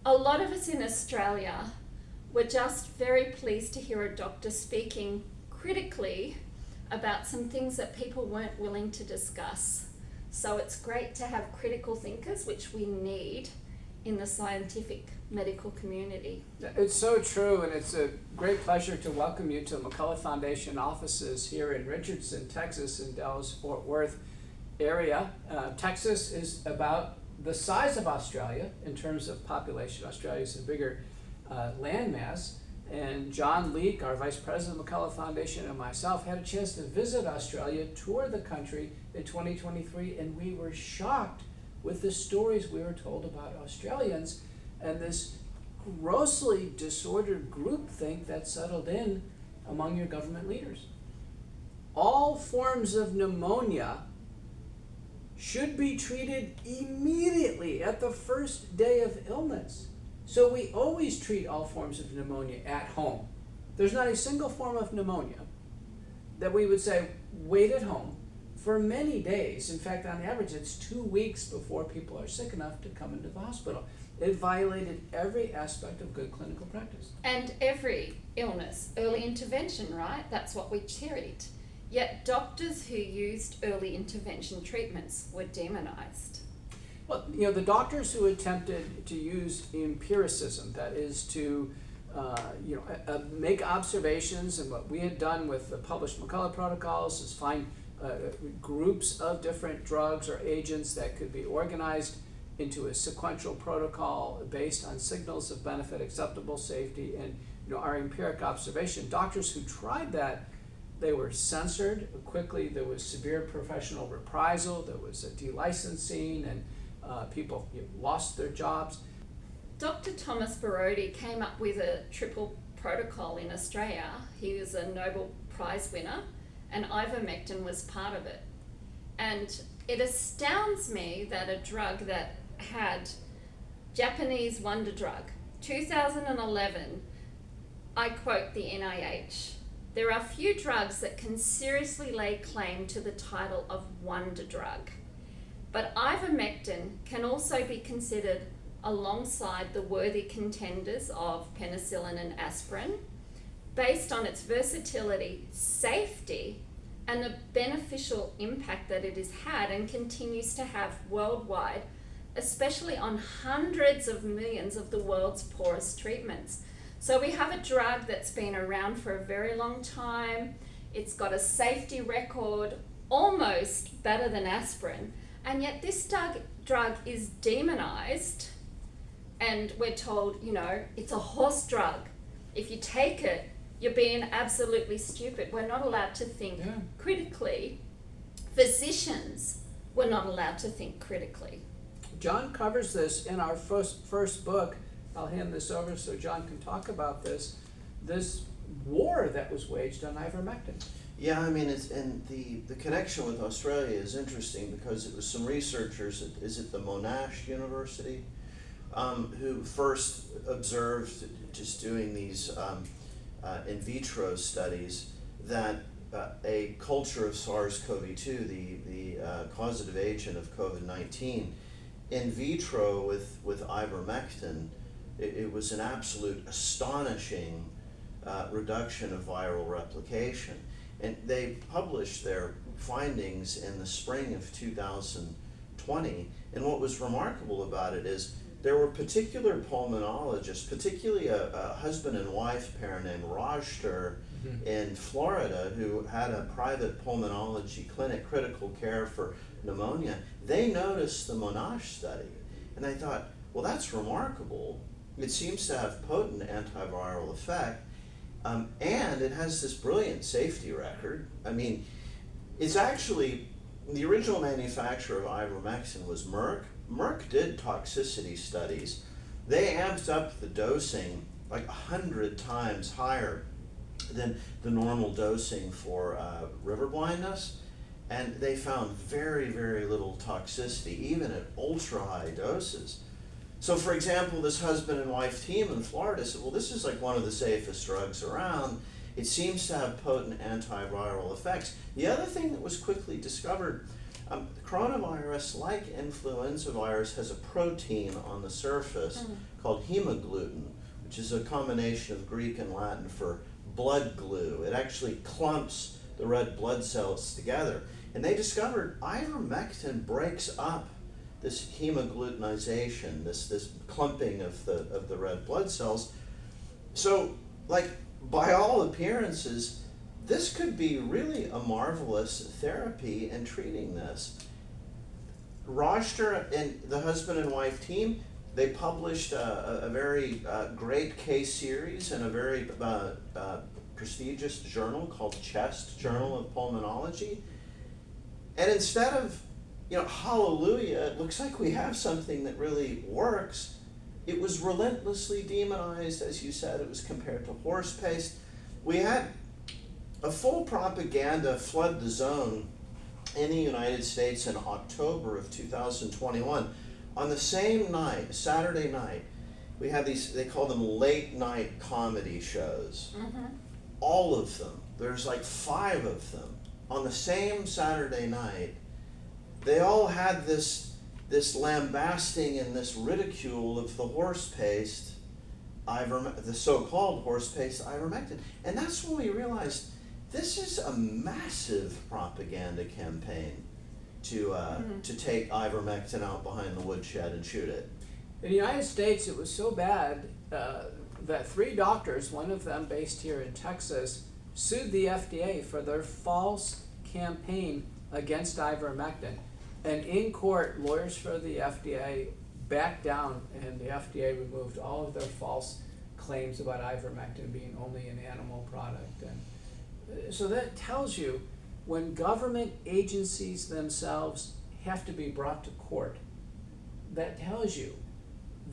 A lot of us in Australia were just very pleased to hear a doctor speaking critically about some things that people weren't willing to discuss. So it's great to have critical thinkers, which we need in the scientific medical community. It's so true, and it's a great pleasure to welcome you to the McCullough Foundation offices here in Richardson, Texas, in Dallas-Fort Worth area. Texas is about the size of Australia in terms of population. Australia is a bigger landmass, and John Leake, our vice president of McCullough Foundation, and myself had a chance to visit Australia, tour the country in 2023, and we were shocked with the stories we were told about Australians and this grossly disordered groupthink that settled in among your government leaders. All forms of pneumonia should be treated immediately at the first day of illness. So we always treat all forms of pneumonia at home. There's not a single form of pneumonia that we would say, wait at home for many days. In fact, on average, it's 2 weeks before people are sick enough to come into the hospital. It violated every aspect of good clinical practice. And every illness, early intervention, right? That's what we treat. Yet doctors who used early intervention treatments were demonized. Well, the doctors who attempted to use empiricism, that is to make observations, and what we had done with the published McCullough protocols is find groups of different drugs or agents that could be organized into a sequential protocol based on signals of benefit, acceptable safety, and our empiric observation. Doctors who tried that, they were censored quickly. There was severe professional reprisal. There was a delicensing, and people lost their jobs. Dr. Thomas Borody came up with a triple protocol in Australia. He was a Nobel Prize winner, and Ivermectin was part of it. And it astounds me that a drug that had Japanese wonder drug, 2011, I quote the NIH, "There are few drugs that can seriously lay claim to the title of wonder drug. But ivermectin can also be considered alongside the worthy contenders of penicillin and aspirin, based on its versatility, safety, and the beneficial impact that it has had and continues to have worldwide, especially on hundreds of millions of the world's poorest treatments." So we have a drug that's been around for a very long time. It's got a safety record almost better than aspirin, and yet this drug is demonized, and we're told, it's a horse drug. If you take it, you're being absolutely stupid. We're not allowed to think critically. Physicians were not allowed to think critically. John covers this in our first book. I'll hand this over so John can talk about this war that was waged on ivermectin. Yeah, and the connection with Australia is interesting because it was some researchers at the Monash University who first observed, just doing these in vitro studies, that a culture of SARS-CoV-2, the causative agent of COVID-19, in vitro with ivermectin, it was an absolute astonishing reduction of viral replication. And they published their findings in the spring of 2020. And what was remarkable about it is there were particular pulmonologists, particularly a husband and wife pair named Rajter in Florida, who had a private pulmonology clinic, critical care for pneumonia. They noticed the Monash study, and they thought, well, that's remarkable. It seems to have potent antiviral effect, and it has this brilliant safety record. It's actually, the original manufacturer of ivermectin was Merck. Merck did toxicity studies. They amped up the dosing like 100 times higher than the normal dosing for river blindness, and they found very, very little toxicity, even at ultra high doses. So for example, this husband and wife team in Florida said, well, this is like one of the safest drugs around. It seems to have potent antiviral effects. The other thing that was quickly discovered Coronavirus, like influenza virus, has a protein on the surface called hemagglutinin, which is a combination of Greek and Latin for blood glue. It actually clumps the red blood cells together. And they discovered ivermectin breaks up this hemagglutinization, this clumping of the red blood cells. So, like, by all appearances, this could be really a marvelous therapy in treating this. Roster and the husband and wife team, they published a very great case series in a very prestigious journal called Chest, Journal of Pulmonology. And instead of, hallelujah, it looks like we have something that really works, it was relentlessly demonized. As you said, it was compared to horse paste. We had a full propaganda flood the zone in the United States in October of 2021. On the same night, Saturday night, we have these, they call them late night comedy shows. All of them, there's like 5 of them, on the same Saturday night. They all had this lambasting and this ridicule of the horse paste, the so-called horse paste ivermectin. And that's when we realized this is a massive propaganda campaign to take ivermectin out behind the woodshed and shoot it. In the United States, it was so bad that 3 doctors, one of them based here in Texas, sued the FDA for their false campaign against ivermectin. And in court, lawyers for the FDA backed down, and the FDA removed all of their false claims about ivermectin being only an animal product. And so that tells you, when government agencies themselves have to be brought to court, that tells you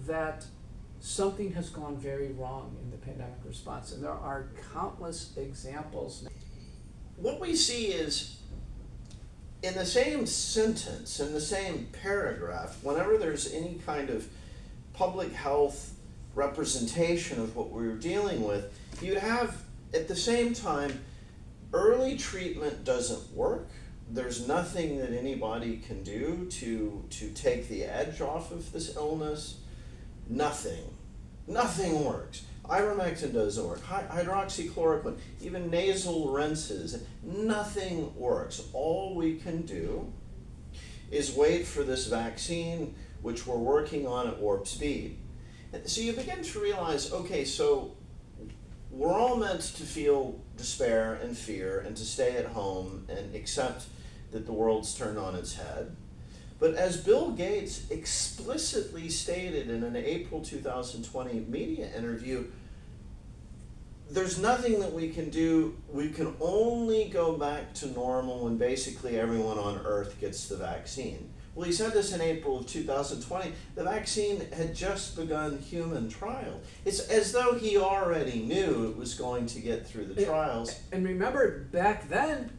that something has gone very wrong in the pandemic response. And there are countless examples. What we see is, in the same sentence, in the same paragraph, whenever there's any kind of public health representation of what we're dealing with, you'd have, at the same time, early treatment doesn't work. There's nothing that anybody can do to take the edge off of this illness. Nothing works. Ivermectin doesn't work. Hydroxychloroquine, even nasal rinses, nothing works. All we can do is wait for this vaccine, which we're working on at warp speed. And so you begin to realize, okay, so we're all meant to feel despair and fear and to stay at home and accept that the world's turned on its head. But as Bill Gates explicitly stated in an April 2020 media interview, there's nothing that we can do. We can only go back to normal when basically everyone on Earth gets the vaccine. Well, he said this in April of 2020. The vaccine had just begun human trial. It's as though he already knew it was going to get through the trials. And remember, back then,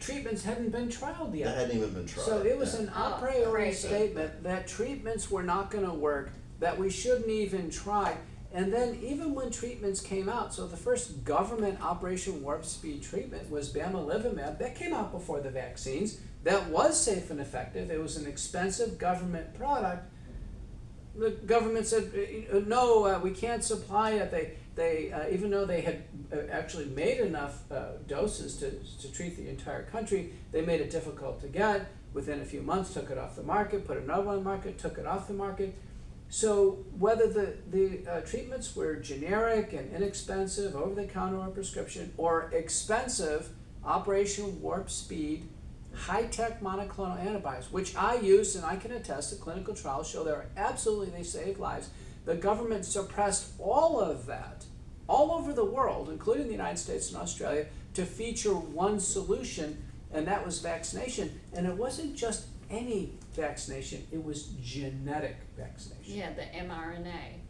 treatments hadn't been trialed yet. They hadn't even been tried. So it was an a priori crazy statement that treatments were not going to work, that we shouldn't even try. And then even when treatments came out, so the first government Operation Warp Speed treatment was bamlanivimab. That came out before the vaccines. That was safe and effective. It was an expensive government product. The government said, no, we can't supply it. They even though they had actually made enough doses to treat the entire country, they made it difficult to get. Within a few months, took it off the market, put another one on the market, took it off the market. So whether the treatments were generic and inexpensive, over-the-counter or prescription, or expensive Operation Warp Speed, high-tech monoclonal antibodies, which I use and I can attest, the clinical trials show they save lives. The government suppressed all of that, all over the world, including the United States and Australia, to feature one solution, and that was vaccination. And it wasn't just any vaccination, it was genetic vaccination. Yeah, the mRNA.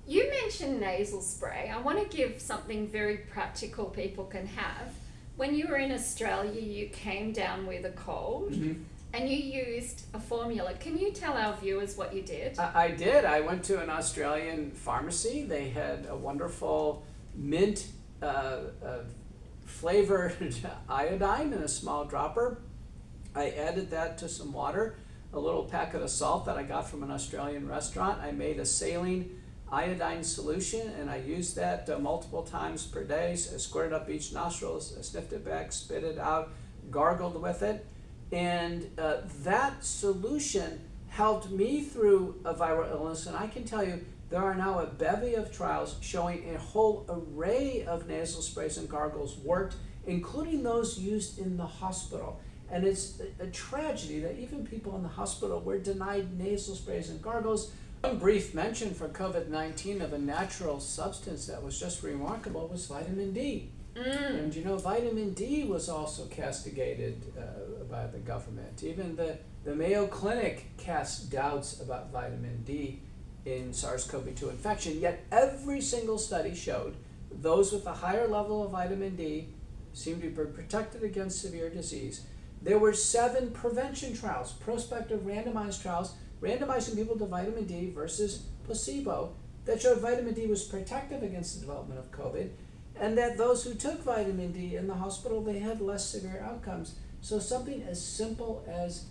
You mentioned nasal spray. I want to give something very practical people can have. When you were in Australia, you came down with a cold. And you used a formula. Can you tell our viewers what you did? I did. I went to an Australian pharmacy. They had a wonderful mint flavored iodine in a small dropper. I added that to some water, a little packet of salt that I got from an Australian restaurant. I made a saline iodine solution, and I used that multiple times per day. So I squirted up each nostril, I sniffed it back, spit it out, gargled with it. And that solution helped me through a viral illness, and I can tell you there are now a bevy of trials showing a whole array of nasal sprays and gargles worked, including those used in the hospital. And it's a tragedy that even people in the hospital were denied nasal sprays and gargles. One brief mention for COVID-19 of a natural substance that was just remarkable was vitamin D. And you know, vitamin D was also castigated by the government. Even the Mayo Clinic cast doubts about vitamin D in SARS-CoV-2 infection, yet every single study showed those with a higher level of vitamin D seemed to be protected against severe disease. There were 7 prevention trials, prospective randomized trials, randomizing people to vitamin D versus placebo, that showed vitamin D was protective against the development of COVID, and that those who took vitamin D in the hospital, they had less severe outcomes. So something as simple as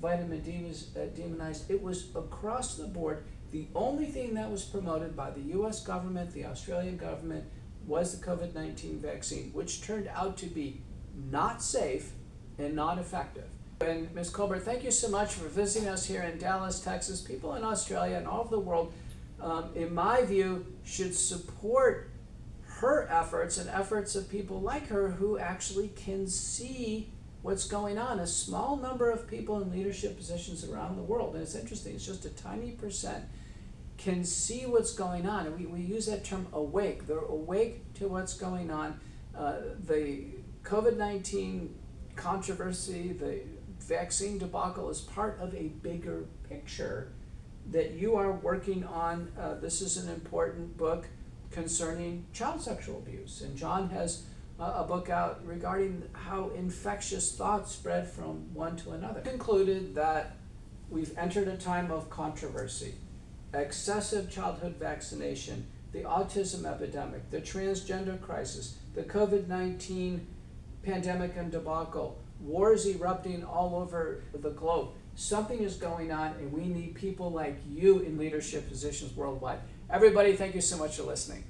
vitamin D was demonized. It was across the board. The only thing that was promoted by the US government, the Australian government, was the COVID-19 vaccine, which turned out to be not safe and not effective. And Ms. Colbert, thank you so much for visiting us here in Dallas, Texas. People in Australia and all over the world, in my view, should support her efforts and efforts of people like her who actually can see what's going on. A small number of people in leadership positions around the world, and it's interesting, it's just a tiny percent, can see what's going on. And we use that term awake. They're awake to what's going on. The COVID-19 controversy, the vaccine debacle is part of a bigger picture that you are working on. This is an important book concerning child sexual abuse. And John has a book out regarding how infectious thoughts spread from one to another. Concluded that we've entered a time of controversy. Excessive childhood vaccination, the autism epidemic, the transgender crisis, the COVID-19 pandemic and debacle, wars erupting all over the globe. Something is going on, and we need people like you in leadership positions worldwide. Everybody, thank you so much for listening.